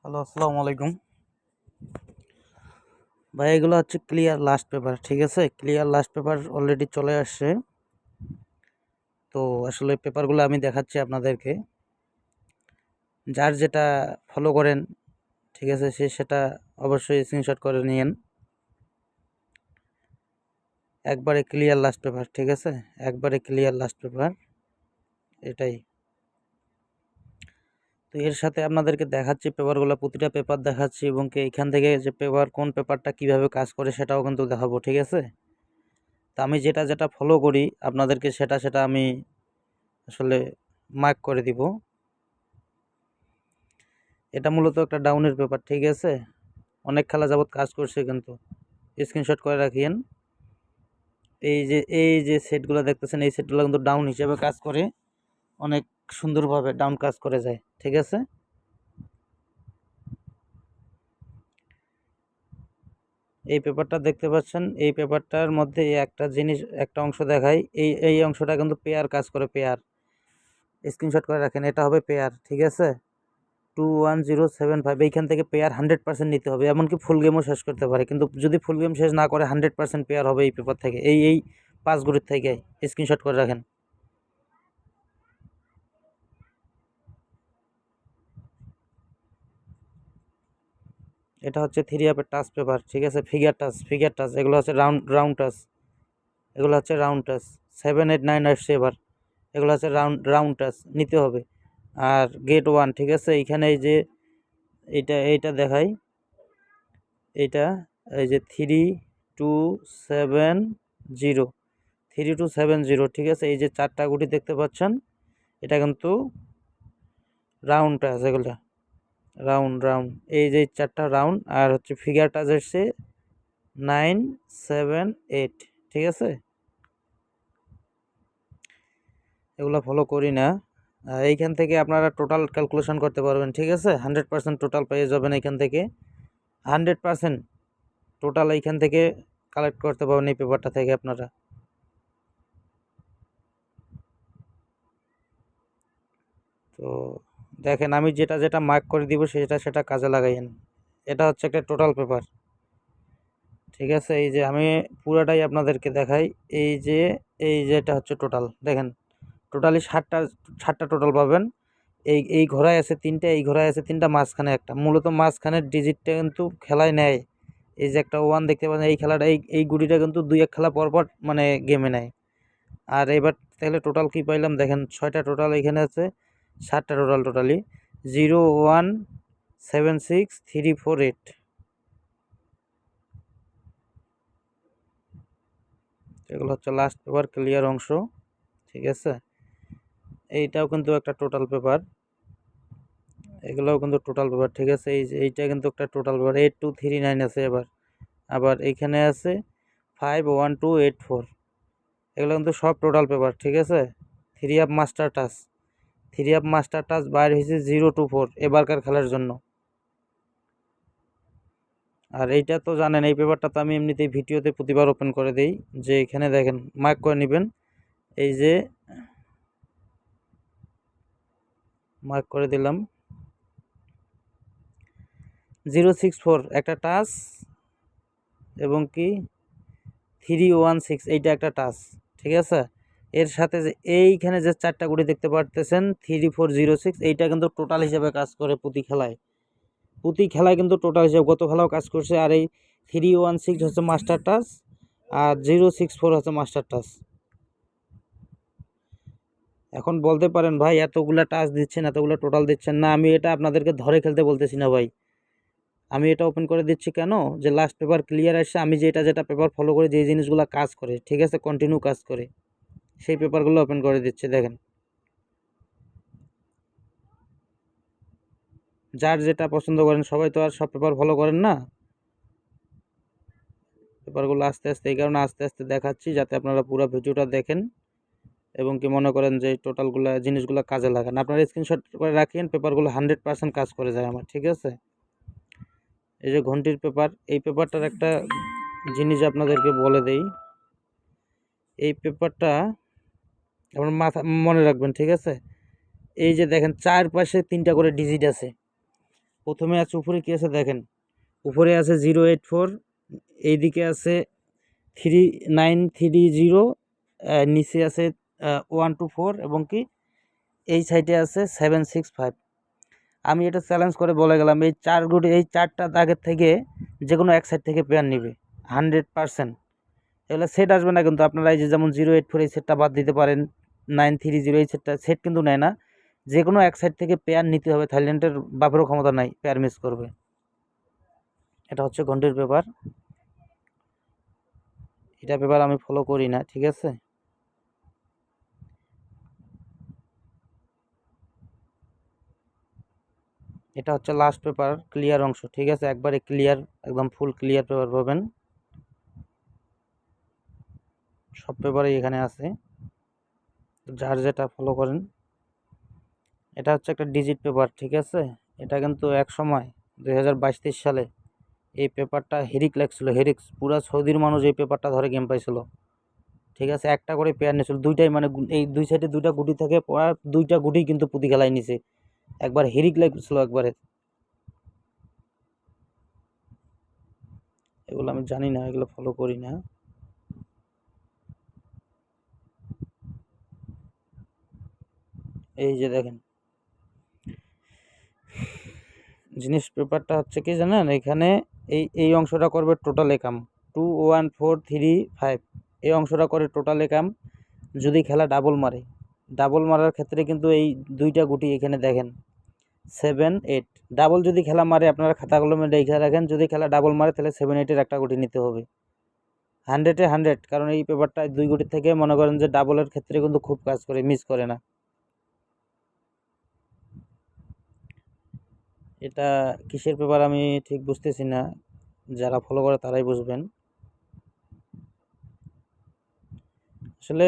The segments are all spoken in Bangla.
হ্যালো, আসসালামু আলাইকুম। ভাই এগুলো হচ্ছে ক্লিয়ার লাস্ট পেপার, ঠিক আছে? ক্লিয়ার লাস্ট পেপার অলরেডি চলে আসছে। তো আসলে পেপারগুলো আমি দেখাচ্ছি আপনাদেরকে। যার যেটা ফলো করেন, ঠিক আছে, সেটা অবশ্যই স্ক্রিনশট করে নিয়েন। একবারে ক্লিয়ার লাস্ট পেপার, ঠিক আছে? একবারে ক্লিয়ার লাস্ট পেপার, এটাই। তো এর সাথে আপনাদেরকে দেখাচ্ছি পেপারগুলো, প্রতিটা পেপার দেখাচ্ছি এবং কি এখান থেকে যে পেপার কোন পেপারটা কিভাবে কাজ করে সেটাও কিন্তু দেখাবো, ঠিক আছে? তো আমি যেটা যেটা ফলো করি আপনাদেরকে সেটা আমি আসলে মার্ক করে দিব। এটা মূলত একটা ডাউনের পেপার, ঠিক আছে? অনেক খেলা যাবত কাজ করছে, কিন্তু স্ক্রিনশট করে রাখিয়েন। এই যে সেটগুলো দেখতেছেন, এই সেটগুলো কিন্তু ডাউন হিসেবে কাজ করে, অনেক সুন্দরভাবে ডাউন কাজ করে যায়, ঠিক আছে? এই পেপারটা দেখতে পাচ্ছেন, এই পেপারটার মধ্যে একটা জিনিস, একটা অংশ দেখায়, এই অংশটা কিন্তু পেয়ার কাজ করে, পেয়ার। স্ক্রিনশট করে রাখেন, এটা হবে পেয়ার, ঠিক আছে? 21075, এইখান থেকে পেয়ার 100% নিতে হবে, এমনকি ফুল গেমও শেষ করতে পারে, কিন্তু যদি ফুল গেম শেষ না করে 100% পেয়ার হবে এই পেপার থেকে, এই 5 গুলির থেকে। স্ক্রিনশট করে রাখেন। এটা হচ্ছে 3 আপের টাচ পেপার, ঠিক আছে? ফিগার টাচ এগুলো হচ্ছে রাউন্ড টাচ, এগুলো হচ্ছে রাউন্ড টাচ। 7 8 9 আসছে এবার, এগুলো হচ্ছে রাউন্ড টাচ নিতে হবে। আর গেট 1, ঠিক আছে? এইখানে এই যে এইটা দেখাই, এইটা এই যে 3270, 3270, ঠিক আছে? এই যে 4টা গুটি দেখতে পাচ্ছেন, এটা কিন্তু রাউন্ড টাচ, এগুলো রাউন্ড, এই যে 4টা রাউন্ড। আর হচ্ছে ফিগার টাচ এসছে 978, ঠিক আছে? এগুলো ফলো করি না। এইখান থেকে আপনারা টোটাল ক্যালকুলেশন করতে পারবেন, ঠিক আছে? 100% টোটাল পেয়ে যাবেন এইখান থেকে, 100% টোটাল এইখান থেকে কালেক্ট করতে পারবেন এই পেপারটা থেকে আপনারা। তো দেখেন, আমি যেটা যেটা মার্ক করে দিব সেটা কাজে লাগাইয়েন। এটা হচ্ছে একটা টোটাল পেপার, ঠিক আছে? এই যে আমি পুরাটাই আপনাদেরকে দেখাই। এই যে এটা হচ্ছে টোটাল, দেখেন। টোটালি 7টা টোটাল পাবেন। এই ঘোড়ায় আছে 3টা, এই ঘোড়ায় আছে 3টা, মাঝখানে একটা। মূলত মাঝখানের ডিজিটটা কিন্তু খেলায় নেয়। এই যে একটা 1 দেখতে পাচ্ছেন, এই খেলাটা এই গুটিটা কিন্তু 2-1 খেলা পরপর মানে গেমে নেয়। আর এবার তাহলে টোটাল কি পাইলাম দেখেন, 6টা টোটাল এখানে আছে, 7টা টোটালি 0176348। এগুলো হচ্ছে লাস্ট পেপার, ক্লিয়ার অংশ, ঠিক আছে? এইটাও কিন্তু একটা টোটাল পেপার, এগুলোও কিন্তু টোটাল পেপার, ঠিক আছে? এই যে এইটা কিন্তু একটা টোটাল পেপার, 8239 আছে এবার। আবার এইখানে আছে 51284, এগুলো কিন্তু সব টোটাল পেপার, ঠিক আছে? 3 আপ মাস্টার টাচ বাইর হয়েছে 024 এবারকার খেলার জন্য। আর এইটা তো জানেন, এই পেপারটা তো আমি এমনিতেই ভিডিওতে প্রতিবার ওপেন করে দেই। যে এখানে দেখেন, মার্ক করে নেবেন, এই যে মার্ক করে দিলাম 064 একটা টাচ, এবং কি 316 এইটা একটা টাচ, ঠিক আছে? এর সাথে যে এইখানে যে 4টা গুটি দেখতে পারতেছেন 3406, এইটা কিন্তু টোটাল হিসেবে কাজ করে প্রতি খেলায় কিন্তু টোটাল হিসেবে গত খেলাও কাজ করছে। আর এই 316 হচ্ছে মাস্টার টাচ, আর 064 হচ্ছে মাস্টার টাচ। এখন বলতে পারেন, ভাই এতগুলা টাচ দিচ্ছেন, এতগুলো টোটাল দিচ্ছেন না, আমি এটা আপনাদেরকে ধরে খেলতে বলতেছি না ভাই। আমি এটা ওপেন করে দিচ্ছি কেন, যে লাস্ট পেপার ক্লিয়ার আসছে, আমি যেটা পেপার ফলো করে যে জিনিসগুলো কাজ করে, ঠিক আছে, কন্টিনিউ কাজ করে, সেই পেপারগুলো ওপেন করে দিচ্ছি। দেখেন, যার যেটা পছন্দ করেন, সবাই তো আর সব পেপার ফলো করেন না। পেপারগুলো আস্তে আস্তে, এই কারণে আস্তে আস্তে দেখাচ্ছি, যাতে আপনারা পুরো ভিডিওটা দেখেন এবং কি মনে করেন যে টোটালগুলো জিনিসগুলো কাজে লাগান। আপনারা স্ক্রিনশট করে রাখেন, পেপারগুলো 100% কাজ করে যায় আমার, ঠিক আছে? এই যে ঘন্টির পেপার, এই পেপারটার একটা জিনিস আপনাদেরকে বলে দেই। এই পেপারটা আপনার মাথা মনে রাখবেন, ঠিক আছে? এই যে দেখেন, চারপাশে 3টা করে ডিজিট আছে, প্রথমে আছে উপরে কি আছে দেখেন, উপরে আছে 084, এইদিকে আছে 3930, নিচে আছে 124 এবং কি এই সাইডে আছে 765। আমি এটা চ্যালেঞ্জ করে বলে গেলাম এই এই 4টা দাগের থেকে যে কোনো এক সাইড থেকে পেয়ার নিবে 100%। এগুলো সেট আসবে না কিন্তু আপনারা এই যে যেমন 084 এই সেটটা বাদ দিতে পারেন, 930 এই সেটটা সেট কিন্তু নেয় না, যে কোনো এক সাইড থেকে পেয়ার নিতে হবে। থাইল্যান্ডের বাপেরও ক্ষমতা নাই পেয়ার মিস করবে। এটা হচ্ছে ঘন্টির পেপার, এটা পেপার আমি ফলো করি না, ঠিক আছে। এটা হচ্ছে লাস্ট পেপার, ক্লিয়ার অংশ, ঠিক আছে, একবারে ক্লিয়ার, একদম ফুল ক্লিয়ার পেপার পাবেন, সব পেপারই এখানে আছে, যার যেটা ফলো করেন। এটা হচ্ছে একটা ডিজিট পেপার, ঠিক আছে। এটা কিন্তু এক সময় 2022-23 সালে এই পেপারটা হেরিক লাগছিল, হেরিক্স, পুরা সৌদির মানুষ এই পেপারটা ধরে গেম পাইছিল, ঠিক আছে। একটা করে পেয়ার নিয়েছিল, দুইটাই মানে এই দুই সাইডে দুইটা গুটি থেকে পড়া, দুইটা গুটি কিন্তু পুঁতি খেলায় নিছে, একবার হেরিক লাগছিল একবারে। এগুলো আমি জানি না, এগুলো ফলো করি না। এই যে দেখেন জিনিস, পেপারটা হচ্ছে কি জানেন, এখানে এই অংশটা করবে টোটাল একাম 21435, এই অংশটা করে টোটাল একাম। যদি খেলা ডাবল মারে, ডাবল মারার ক্ষেত্রে কিন্তু এই দুইটা গুটি এখানে দেখেন 7-8, ডাবল যদি খেলা মারে আপনারা খাতা কলমে লিখে রাখেন, যদি খেলা ডাবল মারে তাহলে 7-8-এর একটা গুটি নিতে হবে। 100-এ 100, কারণ এই পেপারটা দুই গুটি থেকে মনে করেন যে ডাবলের ক্ষেত্রে কিন্তু খুব কাজ করে, মিস করে না। এটা কিসের পেপার আমি ঠিক বুঝতেছি না, যারা ফলো করে তারাই বুঝবেন। আসলে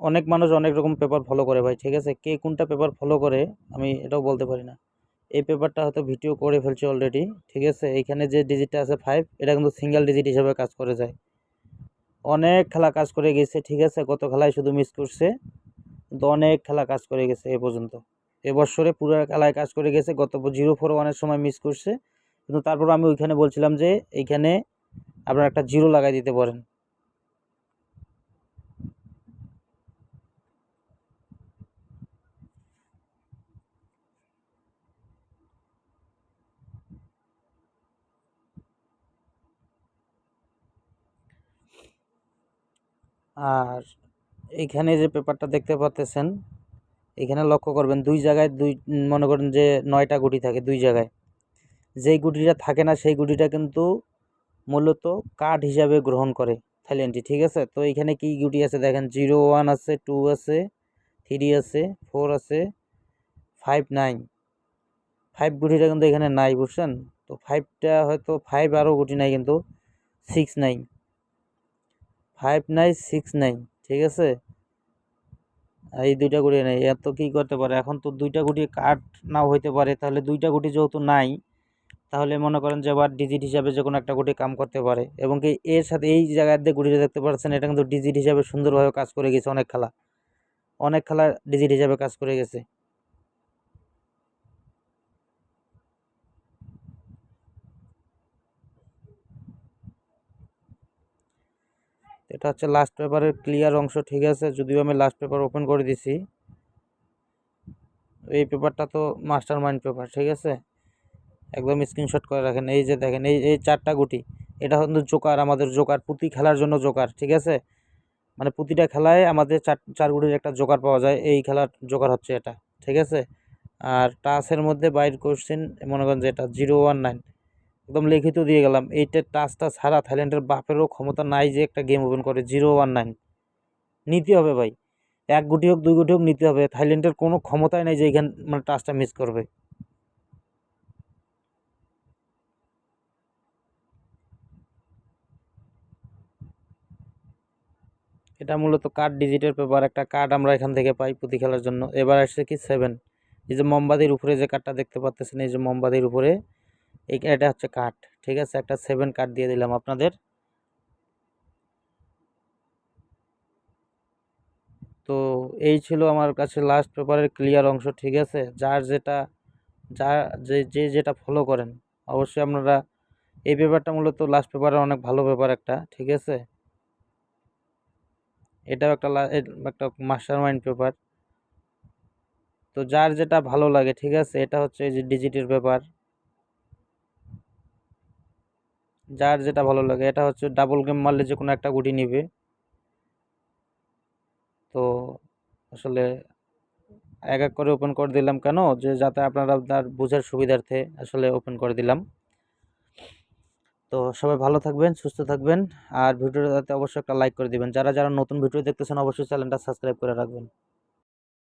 অনেক মানুষ অনেক রকম পেপার ফলো করে ভাই, ঠিক আছে, কে কোনটা পেপার ফলো করে আমি এটাও বলতে পারি না। এই পেপারটা হয়তো ভিডিও করে ফেলছে অলরেডি, ঠিক আছে। এইখানে যে ডিজিটটা আছে 5, এটা কিন্তু সিঙ্গেল ডিজিট হিসেবে কাজ করে যায়, অনেক খেলা কাজ করে গেছে, ঠিক আছে। গত খেলায় শুধু মিস করছে, কিন্তু অনেক খেলা কাজ করে গেছে এ পর্যন্ত, এবছরে পুরো খেলায় কাজ করে গেছে। গত 041-এর সময় মিস করছে, কিন্তু তারপর আমি ওইখানে বলছিলাম যে এইখানে আপনারা একটা জিরো লাগাই দিতে পারেন। আর এইখানে যে পেপারটা দেখতে পাচ্ছেন, এখানে লক্ষ্য করবেন দুই জায়গায় মনে করেন যে 9টা গুটি থাকে দুই জায়গায়, যেই গুটিটা থাকে না সেই গুটিটা কিন্তু মূলত কার্ড হিসাবে গ্রহণ করে থাইল্যান্ডটি, ঠিক আছে। তো এখানে কি গুটি আছে দেখেন, 01 আছে, 2 আছে, 3 আছে, 4 আছে, 5-9, 5 গুটিটা কিন্তু এখানে নাই, বুঝছেন। তো 5টা হয়তো 5 আরও গুটি নাই, কিন্তু 6 নাই, 5 নাই, 6 নাই, ঠিক আছে। এই দুইটা গুটি নেই, এত কি করতে পারে, এখন তো দুইটা গুটি কাট নাও হইতে পারে, তাহলে দুইটা গুটি যেহেতু নাই, তাহলে মনে করেন যে আবার ডিজিট হিসাবে যে কোনো একটা গুটি কাম করতে পারে। এবং কি এর সাথে এই জায়গায় দিয়ে গুটিটা দেখতে পাচ্ছেন, এটা কিন্তু ডিজিট হিসাবে সুন্দরভাবে কাজ করে গেছে, অনেক খেলা, অনেক খেলা ডিজিট হিসাবে কাজ করে গেছে। এটা হচ্ছে লাস্ট পেপারের ক্লিয়ার অংশ, ঠিক আছে, যদিও আমি লাস্ট পেপার ওপেন করে দিছি। এই পেপারটা তো মাস্টার মাইন্ড পেপার, ঠিক আছে, একদম স্ক্রিনশট করে রাখেন। এই যে দেখেন এই এই 4টা গুটি, এটা কিন্তু জোকার, আমাদের জোকার, প্রতি খেলার জন্য জোকার, ঠিক আছে। মানে প্রতিটা খেলায় আমাদের চার চার গুটির একটা জোকার পাওয়া যায়, এই খেলার জোকার হচ্ছে এটা, ঠিক আছে। আর টাচের মধ্যে বাইর কোশ্চেন মনে করেন যে এটা 019, একদম লিখিত দিয়ে গেলাম, এইটার টাচটা ছাড়া থাইল্যান্ডের বাপেরও ক্ষমতা নাই যে একটা গেম ওপেন করে। 019 নিতে হবে ভাই, এক গুটি হোক দুই গুটি হোক নিতে হবে, থাইল্যান্ডের কোনো ক্ষমতাই নাই যে এখানে মানে টাচটা মিস করবে। এটা মূলত কার্ড ডিজিটের পেপার, একটা কার্ড আমরা এখান থেকে পাই পুঁতি খেলার জন্য। এবার আসছে কি 7, এই যে মোমবাতির উপরে যে কার্ডটা দেখতে পাচ্ছেন, এই যে মোমবাতির উপরে এটা হচ্ছে কার্ড, ঠিক আছে, একটা 7 কার্ড দিয়ে দিলাম আপনাদের। তো এই ছিল আমার কাছে লাস্ট পেপারের ক্লিয়ার অংশ, ঠিক আছে। যার যেটা যা যে যেটা ফলো করেন অবশ্যই আপনারা এই পেপারটা মূলত লাস্ট পেপারের অনেক ভালো পেপার একটা, ঠিক আছে। এটাও একটা মাস্টার মাইন্ড পেপার। তো যার যেটা ভালো লাগে, ঠিক আছে। এটা হচ্ছে এই যে ডিজিটের পেপার, যার যেটা ভালো লাগে। এটা হচ্ছে ডাবল গেম মারলে যে কোনো একটা গুটি নিবে। তো আসলে এক এক করে ওপেন করে দিলাম কেন, যে যাতে আপনার বোঝার সুবিধার্থে আসলে ওপেন করে দিলাম। তো সবাই ভালো থাকবেন, সুস্থ থাকবেন, আর ভিডিওটাতে অবশ্যই একটা লাইক করে দিবেন। যারা যারা নতুন ভিডিও দেখতেছেন অবশ্যই চ্যানেলটা সাবস্ক্রাইব করে রাখবেন।